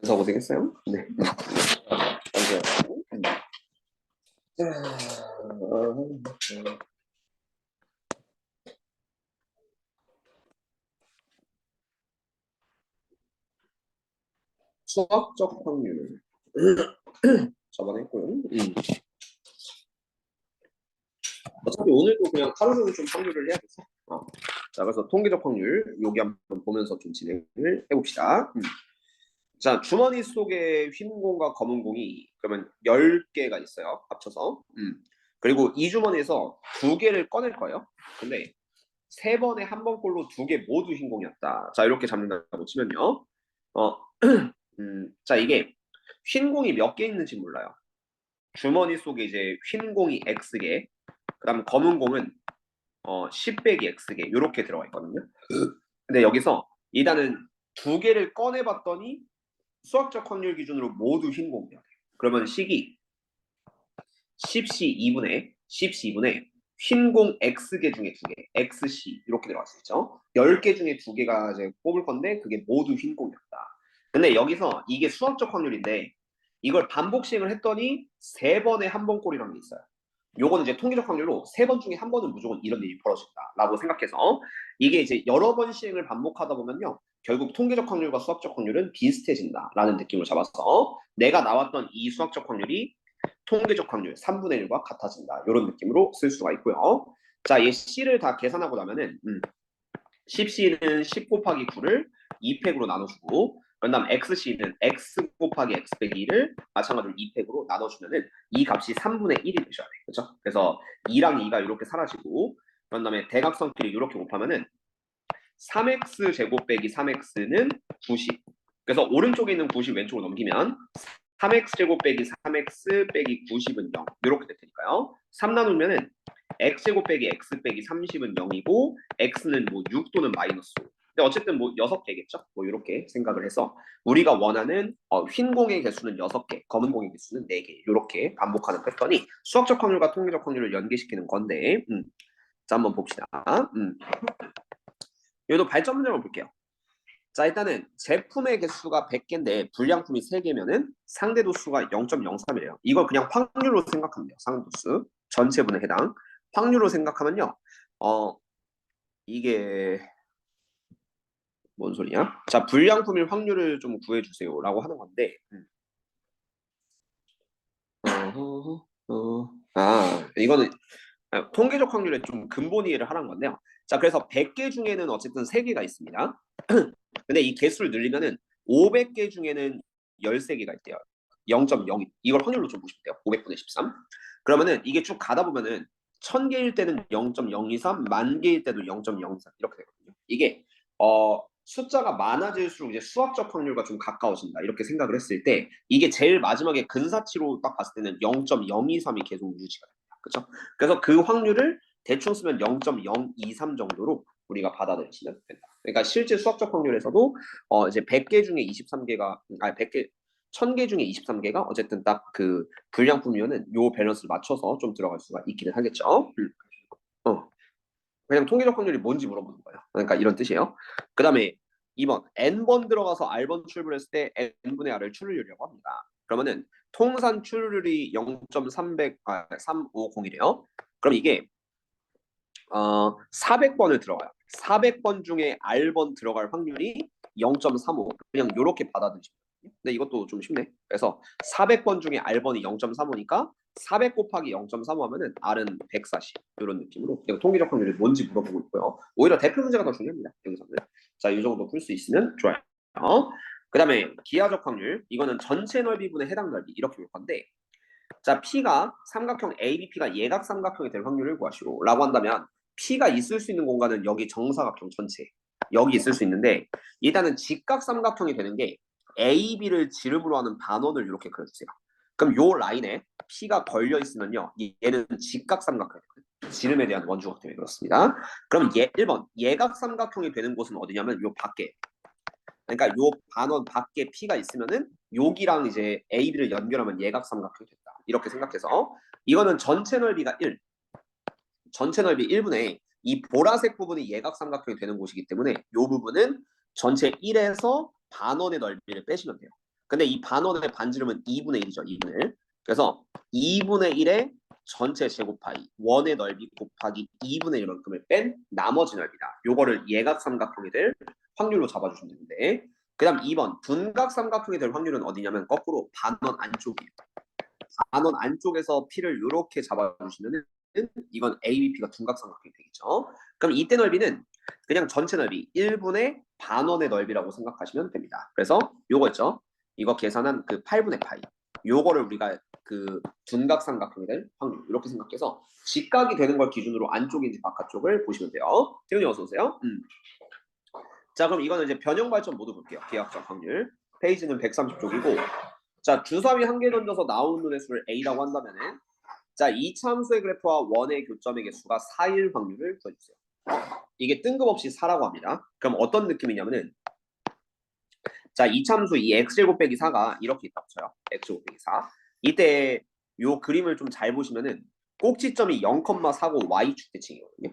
그래서 고생했어요. 네. 수학적 확률 저번에 했고요. 어차피 오늘도 그냥 하루는 좀 확률을 해야겠어. 자, 그래서 통계적 확률 여기 한번 보면서 좀 진행을 해봅시다. 자, 주머니 속에 흰 공과 검은 공이 그러면 10개가 있어요. 합쳐서. 그리고 이 주머니에서 2개를 꺼낼 거예요. 근데 3번에 한 번꼴로 2개 모두 흰 공이었다. 자, 이렇게 잡는다고 치면요. 어, 자, 이게 흰 공이 몇 개 있는지 몰라요. 주머니 속에 이제 흰 공이 X개, 그 다음 검은 공은 10 빼기 X개, 이렇게 들어가 있거든요. 근데 여기서 일단은 2개를 꺼내봤더니 수학적 확률 기준으로 모두 흰 공이야. 그러면 식이 10C2분의 흰공 X개 중에 2개, XC 이렇게 들어갈 수 있죠. 10개 중에 2개가 이제 뽑을 건데 그게 모두 흰공이었다. 근데 여기서 이게 수학적 확률인데 이걸 반복 시행을 했더니 3번에 한 번 꼴이라는 게 있어요. 요거는 이제 통계적 확률로 3번 중에 한 번은 무조건 이런 일이 벌어진다라고 생각해서 이게 이제 여러 번 시행을 반복하다 보면요. 결국 통계적 확률과 수학적 확률은 비슷해진다라는 느낌으로 잡아서 내가 나왔던 이 수학적 확률이 통계적 확률 3분의 1과 같아진다. 이런 느낌으로 쓸 수가 있고요. 자, 얘 C를 다 계산하고 나면은 10C는 10 곱하기 9를 2팩으로 나눠주고 그 다음 XC는 X 곱하기 X 빼기 2를 마찬가지로 2팩으로 나눠주면은 이 값이 3분의 1이 되셔야 돼요. 그렇죠? 그래서 2랑 2가 이렇게 사라지고 그 다음에 대각선끼리 이렇게 곱하면은 3x 제곱 빼기 3x는 90. 그래서 오른쪽에 있는 90 왼쪽으로 넘기면 3x 제곱 빼기 3x 빼기 90은 0 이렇게 될 테니까요. 3 나누면은 x 제곱 빼기 x 빼기 30은 0이고 x는 뭐 6 또는 마이너스 5. 근데 어쨌든 뭐 6개겠죠. 뭐 이렇게 생각을 해서 우리가 원하는 흰 공의 개수는 6개, 검은 공의 개수는 4개 이렇게 반복하는 패턴이 수학적 확률과 통계적 확률을 연계시키는 건데 자 한번 봅시다. 여기도 발전 문제를 볼게요. 자, 일단은 제품의 개수가 100개인데 불량품이 3개면은 상대 도수가 0.03이에요. 이걸 그냥 확률로 생각하면 돼요. 상대 도수 전체분에 해당 확률로 생각하면요. 이게 뭔 소리냐? 자, 불량품일 확률을 좀 구해주세요라고 하는 건데. 이거는 통계적 확률에 좀 근본 이해를 하라는 건데요. 자, 그래서 100개 중에는 어쨌든 3개가 있습니다. 근데 이 개수를 늘리면은 500개 중에는 13개가 있대요. 0.0 이걸 확률로 좀 보시면 돼요. 500분의 13. 그러면은 이게 쭉 가다 보면은 1000개일 때는 0.023, 10,000개일 때도 0.023 이렇게 되거든요. 이게 숫자가 많아질수록 이제 수학적 확률과 좀 가까워진다 이렇게 생각을 했을 때 이게 제일 마지막에 근사치로 딱 봤을 때는 0.023이 계속 유지가 됩니다. 그렇죠? 그래서 그 확률을 대충 쓰면 0.023 정도로 우리가 받아들이시면 된다. 그러니까 실제 수학적 확률에서도 이제 100개 중에 23개가 100개 1000개 중에 23개가 어쨌든 딱 그 불량품이면은 요 밸런스를 맞춰서 좀 들어갈 수가 있기는 하겠죠. 그냥 통계적 확률이 뭔지 물어보는 거예요. 그러니까 이런 뜻이에요. 그 다음에 2번 n번 들어가서 r번 출분했을 때 n분의 r을 추르려고 합니다. 그러면은 통산 출률이 0.350이래요. 그럼 이게 400번을 들어가요. 400번 중에 r번 들어갈 확률이 0.35 그냥 이렇게 받아들이시면 돼요. 근데 이것도 좀 쉽네. 그래서 400번 중에 r번이 0.35니까 400 곱하기 0.35 하면은 r은 140 이런 느낌으로 이거 통계적 확률이 뭔지 물어보고 있고요. 오히려 대표 문제가 더 중요합니다. 여기서는. 자, 이 정도 풀 수 있으면 좋아요. 그 다음에 기하적 확률 이거는 전체 넓이분의 해당 넓이 이렇게 볼 건데 자, P가 삼각형 ABP가 예각 삼각형이 될 확률을 구하시오 라고 한다면 P가 있을 수 있는 공간은 여기 정사각형 전체 여기 있을 수 있는데 일단은 직각 삼각형이 되는 게 AB를 지름으로 하는 반원을 이렇게 그려주세요. 그럼 요 라인에 P가 걸려 있으면요 얘는 직각 삼각형이거든요. 지름에 대한 원주각 때문에 그렇습니다. 그럼 1번 예각 삼각형이 되는 곳은 어디냐면 요 밖에 그러니까 요 반원 밖에 P가 있으면은 여기랑 이제 AB를 연결하면 예각 삼각형이 된다. 이렇게 생각해서 이거는 전체 넓이가 1, 전체 넓이 1분의 이 보라색 부분이 예각 삼각형이 되는 곳이기 때문에 이 부분은 전체 1에서 반원의 넓이를 빼시면 돼요. 근데 이 반원의 반지름은 2분의 1이죠. 2분의 1. 그래서 2분의 1의 전체 제곱하기 원의 넓이 곱하기 2분의 1만큼을 뺀 나머지 넓이다. 요거를 예각삼각형이 될 확률로 잡아주시면 되는데, 그 다음 2번 둔각삼각형이 될 확률은 어디냐면 거꾸로 반원 안쪽이에요. 반원 안쪽에서 P를 이렇게 잡아주시면은 이건 ABP가 둔각삼각형이 되겠죠. 그럼 이때 넓이는 그냥 전체 넓이 1분의 반원의 넓이라고 생각하시면 됩니다. 그래서 요거 있죠. 이거 계산한 그 8분의 파이. 요거를 우리가 그 둔각삼각형이 될 확률 이렇게 생각해서 직각이 되는 걸 기준으로 안쪽인지 바깥쪽을 보시면 돼요. 태훈이 어서 오세요. 자, 그럼 이거는 이제 변형 발전 모두 볼게요. 기하학적 확률. 페이지는 130쪽이고, 자, 주사위 한 개 던져서 나오는 눈의 수를 A라고 한다면은, 자, 이 참수의 그래프와 원의 교점의 개수가 4일 확률을 구해주세요. 이게 뜬금없이 4라고 합니다. 그럼 어떤 느낌이냐면은, 자, 이 참수 이 x제곱 빼기 4가 이렇게 있다고 쳐요. x제곱 빼기 4. 이때 요 그림을 좀 잘 보시면은 꼭지점이 0,4고 y축 대칭이거든요.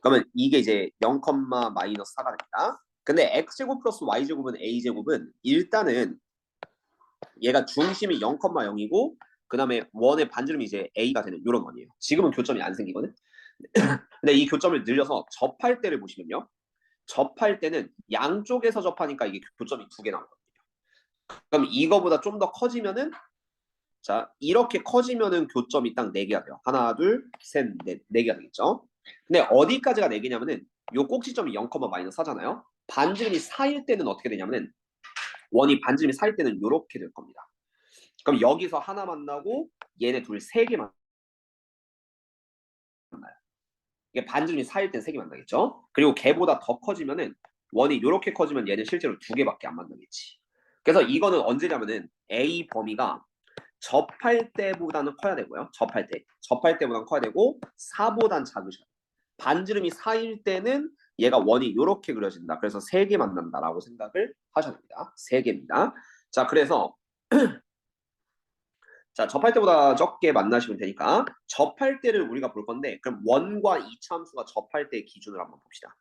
그러면 이게 이제 0, 마이너스 4가 됩니다. 근데 x제곱 플러스 y제곱은 a제곱은 일단은 얘가 중심이 0,0이고 그 다음에 원의 반지름이 이제 a가 되는 이런 원이에요. 지금은 교점이 안 생기거든. 근데 이 교점을 늘려서 접할 때를 보시면요. 접할 때는 양쪽에서 접하니까 이게 교점이 두 개 나오거든요. 그럼 이거보다 좀 더 커지면은 자 이렇게 커지면은 교점이 딱 4개가 돼요. 하나, 둘, 셋, 넷, 4개가 되겠죠. 근데 어디까지가 4개냐면은 요 꼭지점이 0, 마이너스 4잖아요. 반지름이 4일 때는 어떻게 되냐면은 원이 반지름이 4일 때는 이렇게 될 겁니다. 그럼 여기서 하나 만나고 얘네 둘 3개 만나요. 이게 반지름이 4일 때는 3개 만나겠죠. 그리고 걔보다 더 커지면은 원이 이렇게 커지면 얘는 실제로 2개밖에 안 만나겠지. 그래서 이거는 언제냐면은 A 범위가 접할 때보다는 커야 되고요. 접할 때보다는 커야 되고 4보단 작으셔야 돼요. 반지름이 4일 때는 얘가 원이 이렇게 그려진다. 그래서 3개 만난다라고 생각을 하셔야 됩니다. 3개입니다. 자, 그래서 자, 접할 때보다 적게 만나시면 되니까 접할 때를 우리가 볼 건데 그럼 원과 이차함수가 접할 때 기준을 한번 봅시다.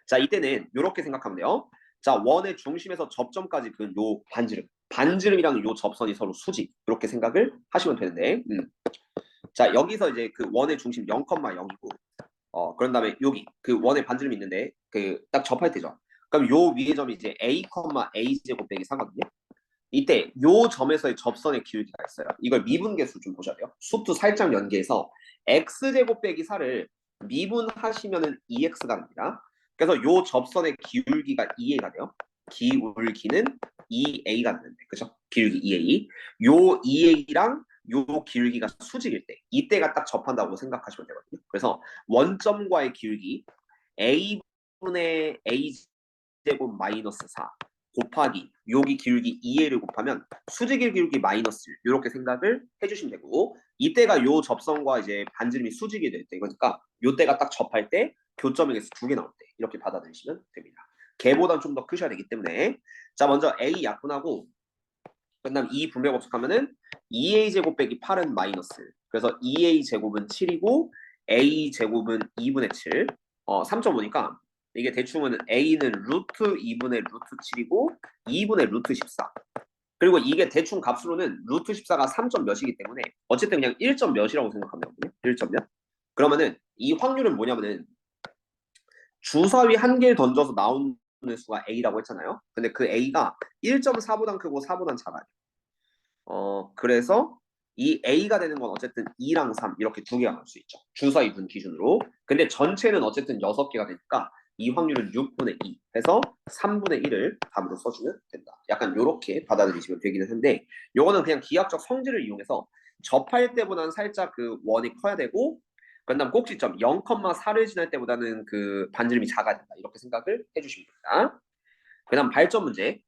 자, 이때는 이렇게 생각하면 돼요. 자, 원의 중심에서 접점까지 그 요 반지름이랑 요 접선이 서로 수직 이렇게 생각을 하시면 되는데 자, 여기서 이제 그 원의 중심 0,0이고 그런 다음에 여기 그 원의 반지름이 있는데 그 딱 접할 때죠. 그럼 요 위의 점이 이제 a, a 제곱 빼기 4거든요. 이때 요 점에서의 접선의 기울기가 있어요. 이걸 미분계수 좀 보셔야 돼요. 수도 살짝 연계해서 x제곱 빼기 4를 미분하시면은 2x가 됩니다. 그래서 요 접선의 기울기가 2a가 돼요. 기울기는 2a가 되는데, 그죠? 기울기 2a. 요 2a랑 요 기울기가 수직일 때, 이때가 딱 접한다고 생각하시면 되거든요. 그래서 원점과의 기울기 a분의 a제곱 마이너스 4 곱하기 여기 기울기 2a를 곱하면 수직의 기울기 마이너스 1 이렇게 생각을 해주시면 되고 이때가 요 접선과 이제 반지름이 수직이 될 때 이거니까 요때가 딱 접할 때 교점에서 2개 나올 때 이렇게 받아들이시면 됩니다. 걔보다는 좀 더 크셔야 되기 때문에 자 먼저 a 약분하고 그다음 2 분배 법칙하면은 2a 제곱 빼기 8은 마이너스 그래서 2a 제곱은 7이고 a 제곱은 2분의 7 3.5니까 이게 대충은 a는 루트 2분의 루트 7이고 2분의 루트 14 그리고 이게 대충 값으로는 루트 14가 3점 몇이기 때문에 어쨌든 그냥 1점 몇이라고 생각하면 되거든요. 1점 몇. 그러면은 이 확률은 뭐냐면은 주사위 한 개를 던져서 나오는 수가 a라고 했잖아요. 근데 그 a가 1.4보단 크고 4보단 작아요. 그래서 이 a가 되는 건 어쨌든 2랑 3 이렇게 두 개가 나올 수 있죠. 주사위 분 기준으로. 근데 전체는 어쨌든 6개가 되니까 이 확률은 6분의 2 해서 3분의 1을 답으로 써주면 된다. 약간 이렇게 받아들이시면 되기는 한데 요거는 그냥 기하학적 성질을 이용해서 접할 때보다는 살짝 그 원이 커야 되고 그다음 꼭지점 0,4를 지날 때보다는 그 반지름이 작아진다. 이렇게 생각을 해주시면 됩니다. 그다음 발전 문제.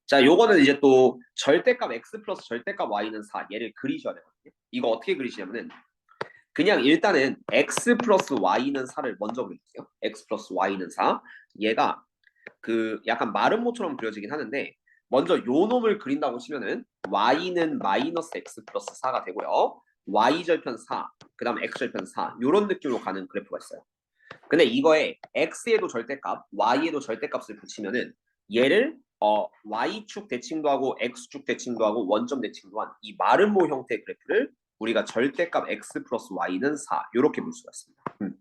자, 요거는 이제 또 절대값 x 플러스 절대값 y는 4 얘를 그리셔야 되거든요. 이거 어떻게 그리시냐면은 그냥 일단은 x 플러스 y는 4를 먼저 그릴게요. x 플러스 y는 4 얘가 그 약간 마름모처럼 그려지긴 하는데 먼저 요 놈을 그린다고 치면은 y는 마이너스 x 플러스 4가 되고요. y절편 4, 그 다음 x절편 4 요런 느낌으로 가는 그래프가 있어요. 근데 이거에 x에도 절대값, y에도 절대값을 붙이면은 얘를 y축 대칭도 하고 x축 대칭도 하고 원점 대칭도 한 이 마름모 형태의 그래프를 우리가 절대값 x 플러스 y는 4 이렇게 볼 수가 있습니다.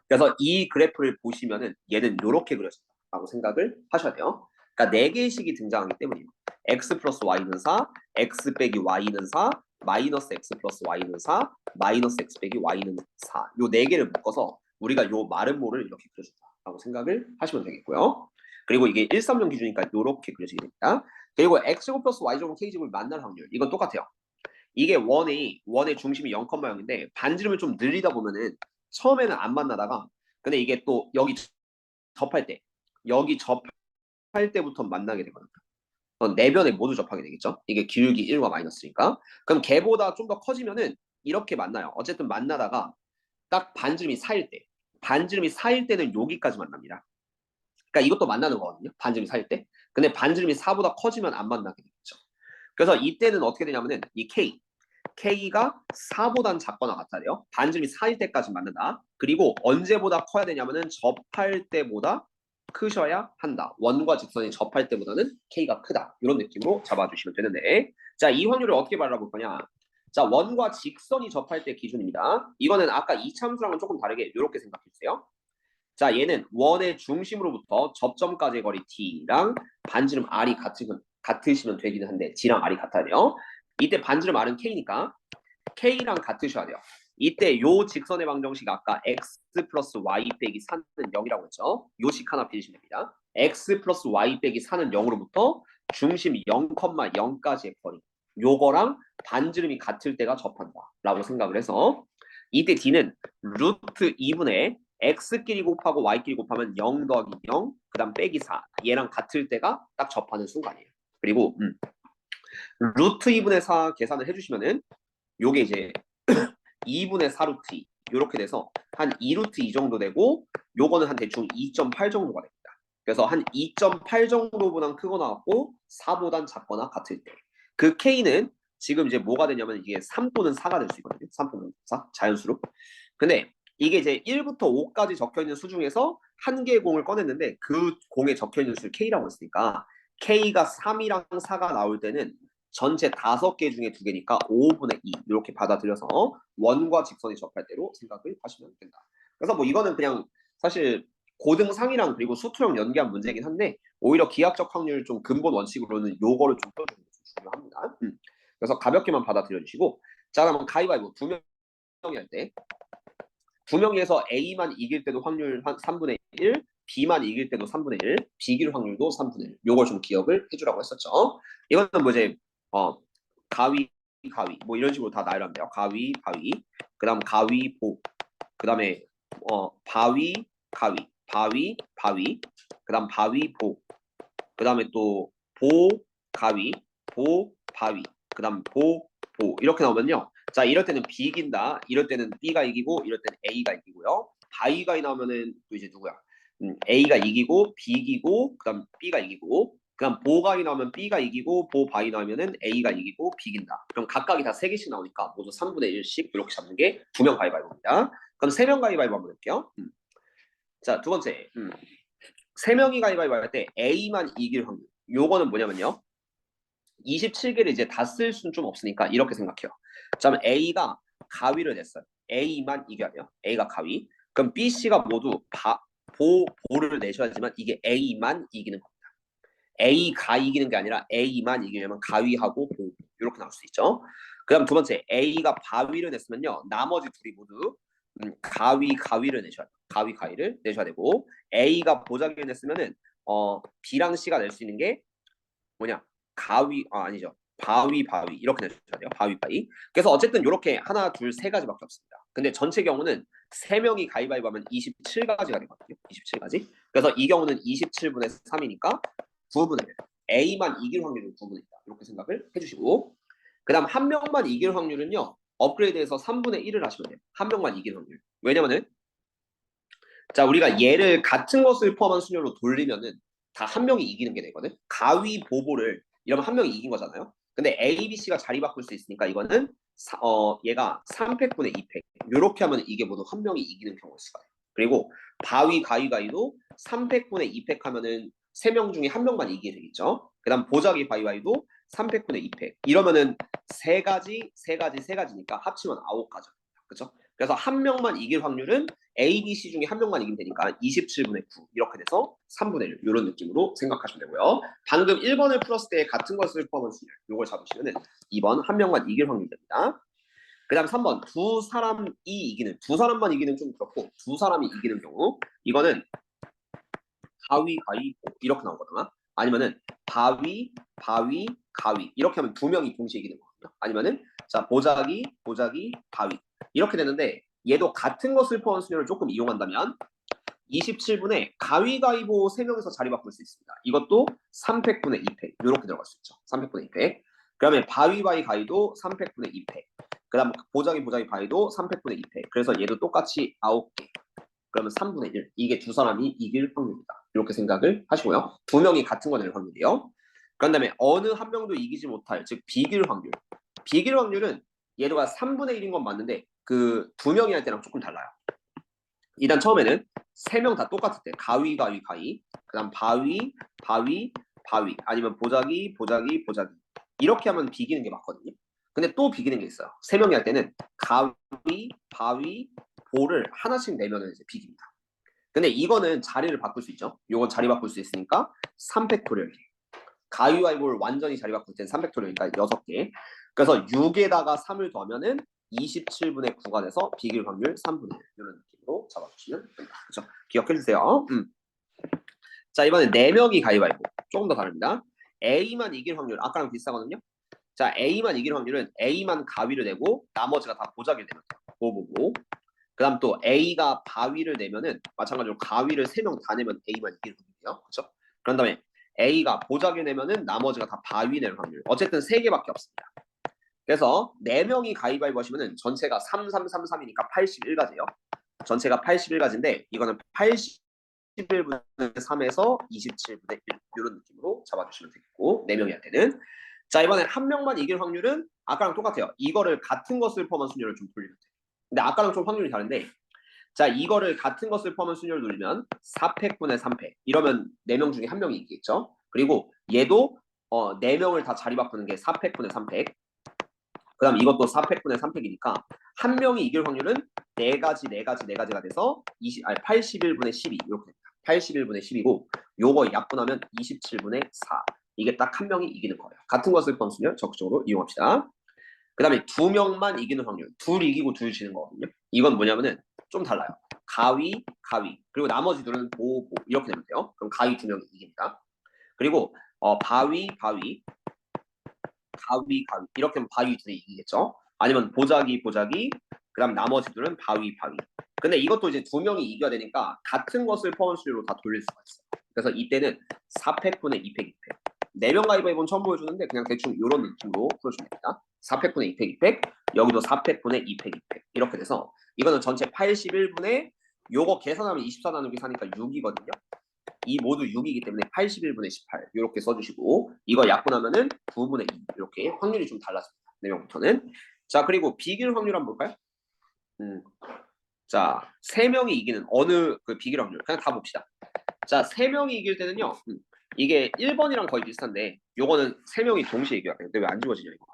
그래서 이 그래프를 보시면은 얘는 이렇게 그려진다고 생각을 하셔야 돼요. 그러니까 4개의 식이 등장하기 때문이에요. x 플러스 y는 4, x 빼기 y는 4, 마이너스 x 플러스 y는 4, 마이너스 x 빼기 y는 4. 요 4개를 묶어서 우리가 요 마름모를 이렇게 그려준다라고 생각을 하시면 되겠고요. 그리고 이게 130 기준이니까 이렇게 그려지게 됩니다. 그리고 x제곱 플러스 y제곱 k제곱을 만날 확률 이건 똑같아요. 이게 원의 중심이 0,0인데 반지름을 좀 늘리다 보면은 처음에는 안 만나다가 근데 이게 또 접할 때 여기 접할 때부터 만나게 되거든요. 네 변에 모두 접하게 되겠죠. 이게 기울기 1과 마이너스니까. 그럼 걔보다 좀 더 커지면은 이렇게 만나요. 어쨌든 만나다가 딱 반지름이 4일 때. 반지름이 4일 때는 여기까지 만납니다. 그러니까 이것도 만나는 거거든요. 반지름이 4일 때. 근데 반지름이 4보다 커지면 안 만나게 되겠죠. 그래서 이때는 어떻게 되냐면은 이 K가 4보단 작거나 같아야 돼요. 반지름이 4일 때까지 만든다. 그리고 언제보다 커야 되냐면은 접할 때보다 크셔야 한다. 원과 직선이 접할 때보다는 K가 크다. 이런 느낌으로 잡아주시면 되는데 자, 이 확률을 어떻게 발라볼 거냐. 자, 원과 직선이 접할 때 기준입니다. 이거는 아까 이참수랑은 조금 다르게 이렇게 생각해주세요. 자, 얘는 원의 중심으로부터 접점까지의 거리 T랑 반지름 R이 같으시면 되기는 한데 G랑 R이 같아야 돼요. 이때 반지름 R은 K니까 K랑 같으셔야 돼요. 이때 요 직선의 방정식 아까 x 플러스 y 빼기 4는 0이라고 했죠. 요 식 하나 빚으시면 됩니다. x 플러스 y 빼기 4는 0으로부터 중심 0,0까지의 거리. 요거랑 반지름이 같을 때가 접한다. 라고 생각을 해서 이때 D는 루트 2분의 x끼리 곱하고 y끼리 곱하면 0 더하기 0, 그 다음 빼기 4. 얘랑 같을 때가 딱 접하는 순간이에요. 그리고 루트 2분의 4 계산을 해주시면은 요게 이제 2분의 4루트 2 이렇게 돼서 한 2루트 2 정도 되고 요거는 한 대충 2.8 정도가 됩니다. 그래서 한 2.8 정도보단 크거나 같고 4보단 작거나 같을 때 그 K는 지금 이제 뭐가 되냐면 이게 3 또는 4가 될 수 있거든요. 3 또는 4 자연수로. 근데 이게 이제 1부터 5까지 적혀있는 수 중에서 한 개의 공을 꺼냈는데 그 공에 적혀있는 수를 K라고 했으니까 K가 3이랑 4가 나올 때는 전체 5개 중에 2개니까 5분의 2 이렇게 받아들여서 원과 직선이 접할 때로 생각을 하시면 된다. 그래서 뭐 이거는 그냥 사실 고등상이랑 그리고 수투형 연계한 문제이긴 한데 오히려 기하적 확률 좀 근본 원칙으로는 요거를 좀 풀어주는 게 좀 중요합니다. 그래서 가볍게만 받아들여 주시고 자 그러면 가위바위보 2명이 할 때 2명에서 A만 이길 때도 확률 한 3분의 1, B만 이길 때도 3분의 1, 비길 확률도 3분의 1. 요걸 좀 기억을 해주라고 했었죠. 이거는 뭐 이제 가위 뭐 이런 식으로 다 나열하면 돼요. 가위 그다음 가위 그다음에 바위 그다음 바위 그다음에 또 가위 바위 그다음 이렇게 나오면요. 자 이럴 때는 B 이긴다. 이럴 때는 B가 이기고 이럴 때는 A가 이기고요. 바위가 나오면은 또 이제 누구야? A가 이기고 B 이기고 그다음 B가 이기고 그다음 보가이 나오면 B가 이기고 보바이 나오면은 A가 이기고 B 이긴다. 그럼 각각이 다 3개씩 나오니까 모두 3분의 1씩 이렇게 잡는 게 2명 가위바위보입니다. 그럼 3명 가위바위보 한번 해볼게요. 자, 두 번째. 3명이 가위바위보 할 때 A만 이길 확률. 요거는 뭐냐면요. 27개를 이제 다 쓸 수는 좀 없으니까 이렇게 생각해요. 자, 그럼 A가 가위를 냈어요. A만 이겨야 돼요. A가 가위. 그럼 B, C가 모두 보를 내셔야지만 이게 A만 이기는 겁니다. A가 이기는 게 아니라 A만 이기려면 가위하고 보 이렇게 나올 수 있죠. 그 다음 두 번째 A가 바위를 냈으면요. 나머지 둘이 모두 가위를 내셔야 돼요. 가위를 내셔야 되고 A가 보자기를 냈으면은 B랑 C가 낼 수 있는 게 뭐냐 아니죠. 바위 이렇게 내셔야 돼요. 바위. 그래서 어쨌든 이렇게 하나, 둘, 세 가지밖에 없습니다. 근데 전체 경우는 3명이 가위바위보 하면 27가지가 되거든요. 27가지. 그래서 이 경우는 27분의 3이니까 9분의 1. A만 이길 확률은 9분의 1이다. 이렇게 생각을 해주시고 그 다음 한 명만 이길 확률은요. 업그레이드해서 3분의 1을 하시면 돼요. 한 명만 이길 확률. 왜냐면은 자 우리가 얘를 같은 것을 포함한 순열로 돌리면은 다 한 명이 이기는 게 되거든. 가위 보보를 이러면 한 명이 이긴 거잖아요. 근데 A, B, C가 자리 바꿀 수 있으니까 이거는 얘가 3팩분의 2팩 이렇게 하면 이게 모두 한 명이 이기는 경우가 있어요. 그리고 가위도 3팩분의 2팩 하면은 3명 중에 1명만 이기게 되겠죠. 그 다음 보자기 바이바이도 3팩분의 2팩. 이러면은 세 가지니까 합치면 9가지. 그렇죠? 그래서 1명만 이길 확률은 A, B, C 중에 1명만 이기면 되니까 27분의 9 이렇게 돼서 3분의 1 이런 느낌으로 생각하시면 되고요. 방금 1번을 풀었을 때 같은 것을 포함한 수열 이걸 잡으시면은 2번 1명만 이길 확률이 됩니다. 그 다음 3번 두 사람만 이기는 좀 그렇고 두 사람이 이기는 경우 이거는 가위바위보 이렇게 나오거나 아니면은 가위 이렇게 하면 2명이 동시에 이기는 거거든요. 아니면은 자 보자기 바위 이렇게 되는데 얘도 같은 것을 포함한 수열을 조금 이용한다면 27분에 가위가위보 3명에서 자리 바꿀 수 있습니다. 이것도 3팩분의 2팩 이렇게 들어갈 수 있죠. 3팩분의 2팩. 그 다음에 바위바위 가위도 3팩분의 2팩. 그 다음 보자기 바위도 3팩분의 2팩. 그래서 얘도 똑같이 9개. 그러면 3분의 1. 이게 두 사람이 이길 확률이다. 이렇게 생각을 하시고요. 2명이 같은 거 낼 확률이요. 그 다음에 어느 한 명도 이기지 못할, 즉 비길 확률. 비길 확률은 얘도가 3분의 1인 건 맞는데 그 2명이 할 때랑 조금 달라요. 일단 처음에는 3명 다 똑같을 때 가위 그 다음 바위 아니면 보자기 이렇게 하면 비기는 게 맞거든요. 근데 또 비기는 게 있어요. 3명이 할 때는 가위 보를 하나씩 내면은 이제 비깁니다. 근데 이거는 자리를 바꿀 수 있죠. 요건 자리 바꿀 수 있으니까 3팩토리얼. 가위바위보를 완전히 자리 바꿀 때는 3팩토리얼이니까 6개. 그래서 6에다가 3을 더하면은 27분의 9가 돼서 비길 확률 3분의 1 이런 느낌으로 잡아주시면 됩니다. 그렇죠? 기억해주세요. 자 이번에 4명이 가위바위보. 조금 더 다릅니다. A만 이길 확률 아까랑 비슷하거든요. 자 A만 이길 확률은 A만 가위를 내고 나머지가 다 보자기를 내면 돼요. 보고 그 다음 또 A가 바위를 내면은 마찬가지로 가위를 3명 다 내면 A만 이길 확률이에요. 그렇죠? 그런 다음에 A가 보자기를 내면은 나머지가 다 바위 낼 확률. 어쨌든 3개밖에 없습니다. 그래서 4명이 가위바위보 하시면은 전체가 3, 3, 3, 3이니까 81가지예요. 전체가 81가지인데 이거는 81분의 3에서 27분의 1 이런 느낌으로 잡아주시면 되겠고 4명이 할 때는 자 이번엔 한 명만 이길 확률은 아까랑 똑같아요. 이거를 같은 것을 포함한 순위를 좀 돌리면 돼요. 근데 아까랑 좀 확률이 다른데 자 이거를 같은 것을 포함한 순위를 돌리면 4팩분의 3팩 이러면 4명 중에 1명이 이기겠죠. 그리고 얘도 4명을 다 자리 바꾸는 게 4팩분의 3팩 그 다음 이것도 4팩분의 3팩이니까 한 명이 이길 확률은 4가지가 돼서 81분의 12 이렇게 됩니다. 81분의 10이고 요거 약분하면 27분의 4 이게 딱 한 명이 이기는 거예요. 같은 것을 포함한 순위를 적극적으로 이용합시다. 그 다음에 2명만 이기는 확률 둘 이기고 둘 지는 거거든요. 이건 뭐냐면은 좀 달라요. 가위 그리고 나머지 둘은 보 이렇게 되면 돼요. 그럼 가위 2명이 이깁니다. 그리고 바위 가위 이렇게 하면 바위 둘이 이기겠죠. 아니면 보자기 그 다음 나머지 둘은 바위 근데 이것도 이제 2명이 이겨야 되니까 같은 것을 포함 수로 다 돌릴 수가 있어요. 그래서 이때는 4팩분의 2팩 2팩 4명 가위바위보는 처음 보여주는데 그냥 대충 이런 느낌으로 풀어주면 됩니다. 4팩분의 2팩 2팩 여기도 4팩분의 2팩 2팩 이렇게 돼서 이거는 전체 81분의 요거 계산하면 24 나누기 4니까 6이거든요. 이 모두 6이기 때문에 81분의 18 이렇게 써주시고 이거 약분하면은 9분의 2 이렇게 확률이 좀 달라집니다. 4명부터는. 자 그리고 비길 확률 한번 볼까요? 자 3명이 이기는 어느 그 비길 확률 그냥 다 봅시다. 자 3명이 이길 때는요. 이게 1번이랑 거의 비슷한데 요거는 3명이 동시에 이겨야 돼요. 근데 왜 안 지워지냐 이거.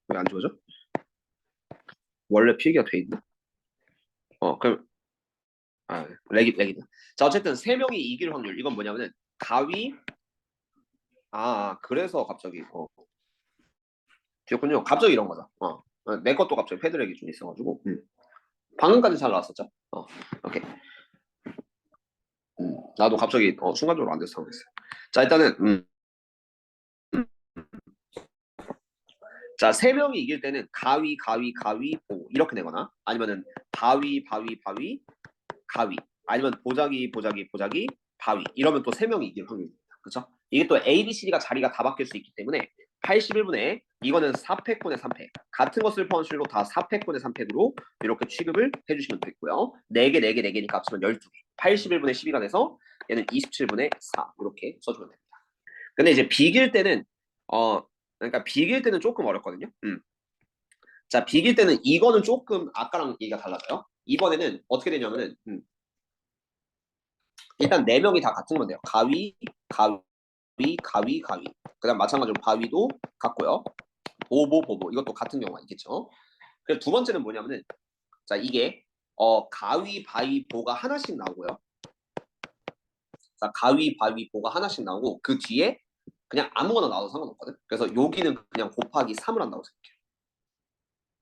왜 안 지워져? 원래 필기가 돼 있나? 그럼 렉이다. 자 어쨌든 3명이 이길 확률 이건 뭐냐면은 가위 그래서 갑자기 됐군요. 갑자기 이런 거죠. 내 것도 갑자기 패드렉이 좀 있어가지고 방금까지 잘 나왔었죠. 오케이. 나도 갑자기 순간적으로 안 돼서 당했어요. 자 일단은 자 3명이 이길 때는 가위 보 이렇게 내거나 아니면은 바위 가위 아니면 보자기 바위 이러면 또 3명이 이길 확률입니다. 그렇죠? 이게 또 A, B, C, D가 자리가 다 바뀔 수 있기 때문에 81분에 이거는 4팩분의 3팩 같은 것을 포함한 수로 다 4팩분의 3팩으로 이렇게 취급을 해주시면 되겠고요. 4개니까 합치면 12개 81분의 12가 돼서 얘는 27분의 4 이렇게 써주면 됩니다. 근데 이제 비길 때는 그러니까 비길 때는 조금 어렵거든요. 자 비길 때는 이거는 조금 아까랑 얘기가 달라져요. 이번에는 어떻게 되냐면은 일단 4명이 다 같은 건데요. 가위, 가위, 가위, 가위. 그다음 마찬가지로 바위도 같고요. 보보, 보보. 이것도 같은 경우가 있겠죠. 그리고 두 번째는 뭐냐면은 자 이게 가위, 바위, 보가 하나씩 나오고요. 자 가위, 바위, 보가 하나씩 나오고 그 뒤에 그냥 아무거나 나와도 상관없거든. 그래서 여기는 그냥 곱하기 3을 한다고 생각해요.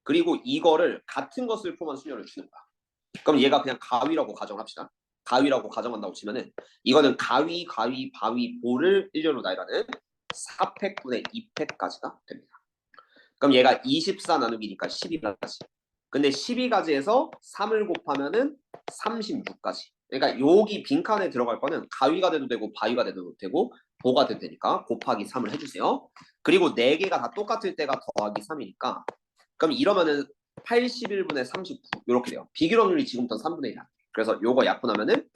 그리고 이거를 같은 것을 포함한 수열을 주는 거야. 그럼 얘가 그냥 가위라고 가정을 합시다. 가위라고 가정한다고 치면은 이거는 가위, 가위, 바위, 보를 일렬로 나열하는 4팩분의 2팩까지가 됩니다. 그럼 얘가 24 나누기니까 12가지. 근데 12가지에서 3을 곱하면은 36가지. 그러니까 여기 빈칸에 들어갈 거는 가위가 돼도 되고 바위가 돼도 되고 보가 돼도 되니까 곱하기 3을 해주세요. 그리고 4개가 다 똑같을 때가 더하기 3이니까 그럼 이러면은 81분의 39 이렇게 돼요. 비교 확률이 지금부터 3분의 1. 그래서 요거 약분하면은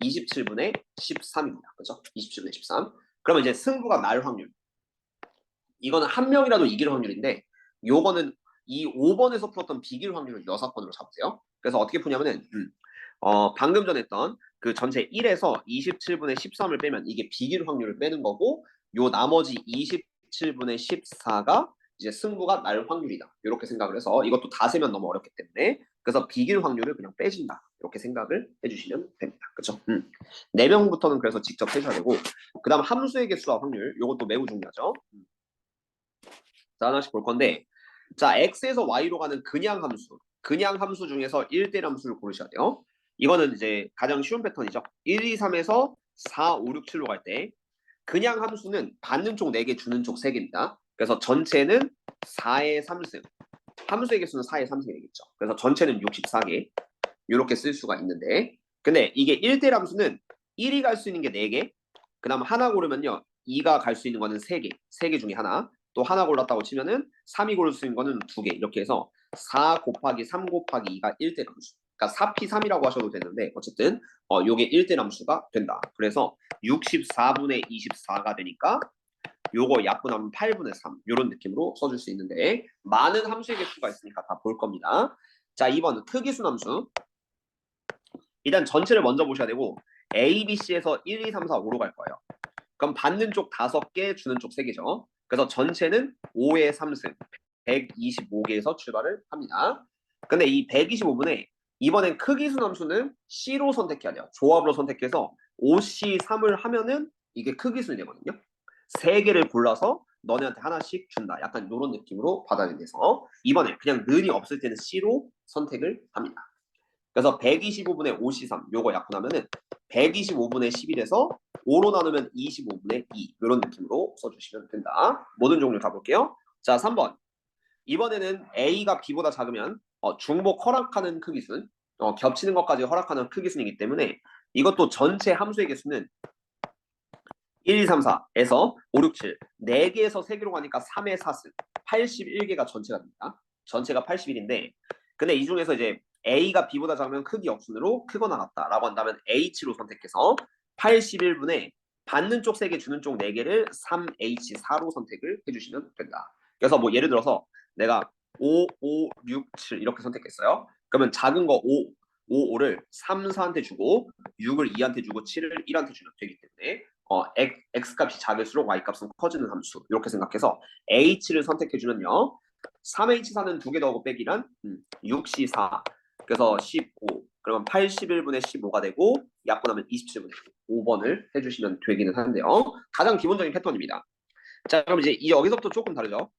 27분의 13입니다. 그렇죠? 27분의 13. 그러면 이제 승부가 날 확률. 이거는 한 명이라도 이길 확률인데 요거는 이 5번에서 풀었던 비길 확률을 6번으로 잡으세요. 그래서 어떻게 푸냐면은 방금 전에 했던 그 전체 1에서 27분의 13을 빼면 이게 비길 확률을 빼는 거고 요 나머지 27분의 14가 이제 승부가 날 확률이다. 이렇게 생각을 해서 이것도 다 세면 너무 어렵기 때문에 그래서 비길 확률을 그냥 빼준다. 이렇게 생각을 해주시면 됩니다. 그렇죠? 4명부터는 그래서 직접 세셔야 되고 그 다음 함수의 개수와 확률 이것도 매우 중요하죠. 자, 하나씩 볼 건데 자 x에서 y로 가는 그냥 함수 중에서 1대 함수를 고르셔야 돼요. 이거는 이제 가장 쉬운 패턴이죠. 1, 2, 3에서 4, 5, 6, 7로 갈 때 그냥 함수는 받는 쪽 4개 주는 쪽 3개입니다. 그래서 전체는 4의 3승 함수의 개수는 4의 3승이 되겠죠. 그래서 전체는 64개 이렇게 쓸 수가 있는데 근데 이게 1대 함수는 1이 갈 수 있는 게 4개 그 다음 하나 고르면요 2가 갈 수 있는 거는 3개 3개 중에 하나 또 하나 골랐다고 치면은 3이 고를 수 있는 거는 2개 이렇게 해서 4 곱하기 3 곱하기 2가 1대 함수 그러니까 4p3이라고 하셔도 되는데 어쨌든 요게 1대 함수가 된다. 그래서 64분의 24가 되니까 요거 약분하면 8분의 3 이런 느낌으로 써줄 수 있는데 많은 함수의 개수가 있으니까 다 볼 겁니다. 자 2번 크기순 함수 일단 전체를 먼저 보셔야 되고 A, B, C에서 1, 2, 3, 4, 5로 갈 거예요. 그럼 받는 쪽 5개, 주는 쪽 3개죠. 그래서 전체는 5의 3승, 125개에서 출발을 합니다. 근데 이 125분에 이번엔 크기순 함수는 C로 선택해야 돼요. 조합으로 선택해서 5C3을 하면은 이게 크기순이 되거든요. 3개를 골라서 너네한테 하나씩 준다. 약간 이런 느낌으로 받아들여서 이번에 그냥 는이 없을 때는 C로 선택을 합니다. 그래서 125분의 5C3 요거 약분하면은 125분의 11에서 5로 나누면 25분의 2 이런 느낌으로 써주시면 된다. 모든 종류 가볼게요. 자 3번 이번에는 A가 B보다 작으면 중복 허락하는 크기순 겹치는 것까지 허락하는 크기순이기 때문에 이것도 전체 함수의 개수는 1, 2, 3, 4에서 5, 6, 7 4개에서 3개로 가니까 3의 4승 81개가 전체가 됩니다. 전체가 81인데 근데 이 중에서 이제 A가 B보다 작으면 크기 역순으로 크거나 같다라고 한다면 H로 선택해서 81분에 받는 쪽 3개 주는 쪽 4개를 3H4로 선택을 해주시면 된다. 그래서 뭐 예를 들어서 내가 5, 5, 6, 7 이렇게 선택했어요. 그러면 작은 거 5, 5, 5를 3, 4한테 주고 6을 2한테 주고 7을 1한테 주면 되기 때문에 x 값이 작을수록 y 값은 커지는 함수 이렇게 생각해서 h를 선택해주면요 3h4는 2개 더하고 빼기란 6c4 그래서 15 그러면 81분의 15가 되고 약분하면 27분의 5번을 해주시면 되기는 하는데요 가장 기본적인 패턴입니다. 자 그럼 이제 여기서부터 조금 다르죠.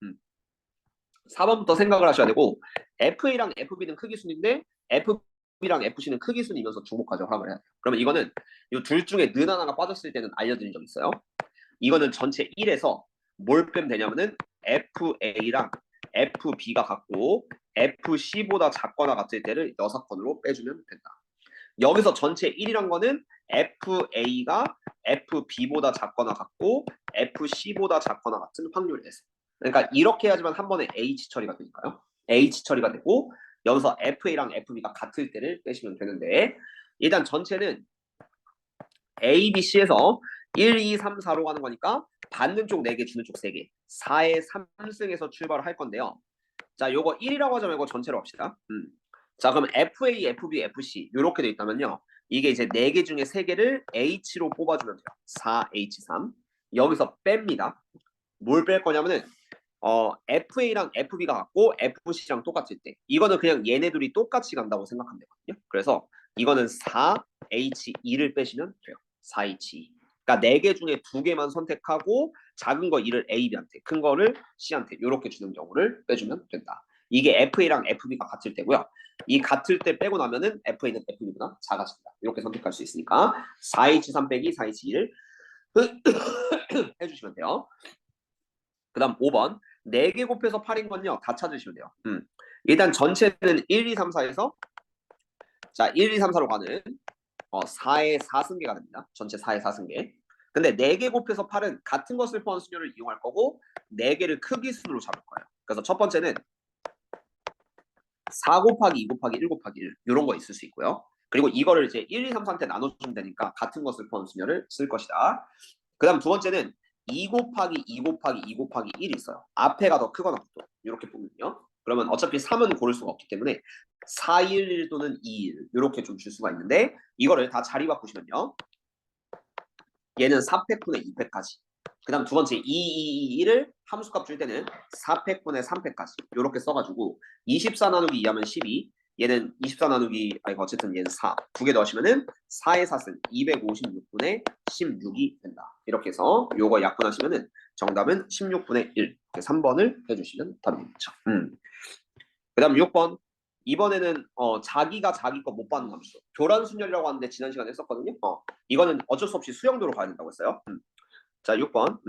4번부터 생각을 하셔야 되고 FA랑 FB는 크기순인데 FB랑 FC는 크기순이면서 중복하죠. 허락을 해야 돼요. 그러면 이거는 이 둘 중에 는 하나가 빠졌을 때는 알려드린 적 있어요. 이거는 전체 1에서 뭘 빼면 되냐면은 FA랑 FB가 같고 FC보다 작거나 같을 때를 6번으로 빼주면 된다. 여기서 전체 1이란 거는 FA가 FB보다 작거나 같고 FC보다 작거나 같은 확률에서 그러니까 이렇게 해야지만 한 번에 H 처리가 되니까요. H 처리가 되고 여기서 FA랑 FB가 같을 때를 빼시면 되는데 일단 전체는 A, B, C에서 1, 2, 3, 4로 가는 거니까 받는 쪽 4개, 주는 쪽 3개 4의 3승에서 출발을 할 건데요. 자, 요거 1이라고 하지 말고 전체로 합시다. 자, 그럼 FA, FB, FC 이렇게 돼 있다면요. 이게 이제 4개 중에 3개를 H로 뽑아주면 돼요. 4H3. 여기서 뺍니다. 뭘 뺄 거냐면은 FA랑 FB가 같고 FC랑 똑같을 때 이거는 그냥 얘네들이 똑같이 간다고 생각하면 되거든요. 그래서 이거는 4H2를 빼시면 돼요. 4H2. 그러니까 4개 중에 2개만 선택하고 작은 거 2를 A, B한테, 큰 거를 C한테 이렇게 주는 경우를 빼주면 된다. 이게 FA랑 FB가 같을 때고요. 이 같을 때 빼고 나면은 FA는 FB보다 작아진다. 이렇게 선택할 수 있으니까 4H3 빼기 4H2를 해주시면 돼요. 그 다음 5번. 4개 곱해서 8인 건요. 다 찾으시면 돼요. 일단 전체는 1, 2, 3, 4에서 자 1, 2, 3, 4로 가는 4의 4승계가 됩니다. 전체 4의 4승계. 근데 4개 곱해서 8은 같은 것을 포함한 수열을 이용할 거고 4개를 크기 순으로 잡을 거예요. 그래서 첫 번째는 4 곱하기 2 곱하기 1 곱하기 1 이런 거 있을 수 있고요. 그리고 이거를 이제 1, 2, 3, 4한테 나눠주면 되니까 같은 것을 포함한 수열을 쓸 것이다. 그 다음 두 번째는 2 곱하기 2 곱하기 2 곱하기 1이 있어요. 앞에가 더 크거나 같고 이렇게 보면요. 그러면 어차피 3은 고를 수가 없기 때문에 4, 1, 1 또는 2, 1 이렇게 좀 줄 수가 있는데 이거를 다 자리 바꾸시면요. 얘는 4팩분의 2팩까지. 그 다음 두 번째 2, 2, 2, 1을 함수값 줄 때는 4팩분의 3팩까지 이렇게 써가지고 24 나누기 2 하면 12 얘는 24 나누기 어쨌든 얘는 4 두 개 넣으시면은 4의 4승 256분의 16이 된다. 이렇게 해서 요거 약분하시면은 정답은 16분의 1 3번을 해주시면 답입니다. 그 다음 6번 이번에는 자기가 자기 거 못 받는 함수 교란순열이라고 하는데 지난 시간에 했었거든요. 이거는 어쩔 수 없이 수영도로 가야 된다고 했어요. 자 6번